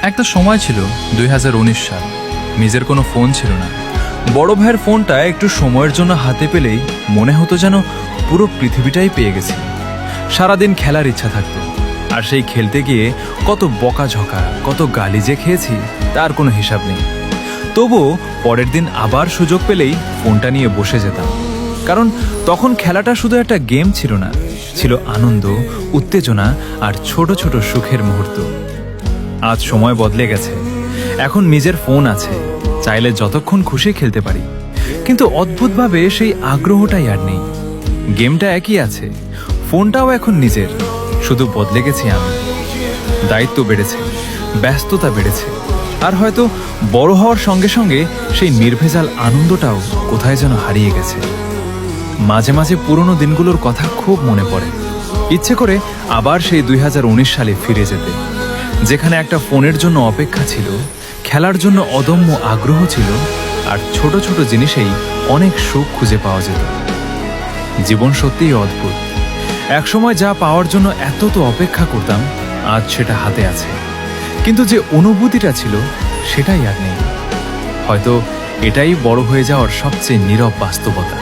একটা সময় ছিল 2019 সাল। নিজের কোনো ফোন ছিল না। বড় ভাইয়ের ফোনটা একটু সময়ের জন্য হাতে পেলেই মনে হতো যেন পুরো পৃথিবীটাই পেয়ে গেছি। সারাদিন খেলার ইচ্ছা থাকতো, আর সেই খেলতে গিয়ে কত বকাঝকা, কত গালি যে খেয়েছি তার কোনো হিসাব নেই। তবুও পরের দিন আবার সুযোগ পেলেই ফোনটা নিয়ে বসে যেতাম, কারণ তখন খেলাটা শুধু একটা গেম ছিল না, ছিল আনন্দ, উত্তেজনা আর ছোট ছোট সুখের মুহূর্ত। আজ সময় বদলে গেছে। এখন নিজের ফোন আছে, চাইলে যতক্ষণ খুশি খেলতে পারি, কিন্তু অদ্ভুতভাবে সেই আগ্রহটাই আর নেই। গেমটা একই আছে, ফোনটাও এখন নিজের, শুধু বদলে গেছি আমি। দায়িত্ব বেড়েছে, ব্যস্ততা বেড়েছে, আর হয়তো বড় হওয়ার সঙ্গে সঙ্গে সেই নির্ভেজাল আনন্দটাও কোথায় যেন হারিয়ে গেছে। মাঝে মাঝে পুরনো দিনগুলোর কথা খুব মনে পড়ে। ইচ্ছে করে আবার সেই 2019 সালে ফিরে যেতে, যেখানে একটা ফোনের জন্য অপেক্ষা ছিল, খেলার জন্য অদম্য আগ্রহ ছিল, আর ছোট ছোট জিনিসেই অনেক সুখ খুঁজে পাওয়া যেত। জীবন সত্যিই অদ্ভুত। একসময় যা পাওয়ার জন্য এত তো অপেক্ষা করতাম, আজ সেটা হাতে আছে, কিন্তু যে অনুভূতিটা ছিল সেটাই আর নেই। হয়তো এটাই বড় হয়ে যাওয়ার সবচেয়ে নীরব বাস্তবতা।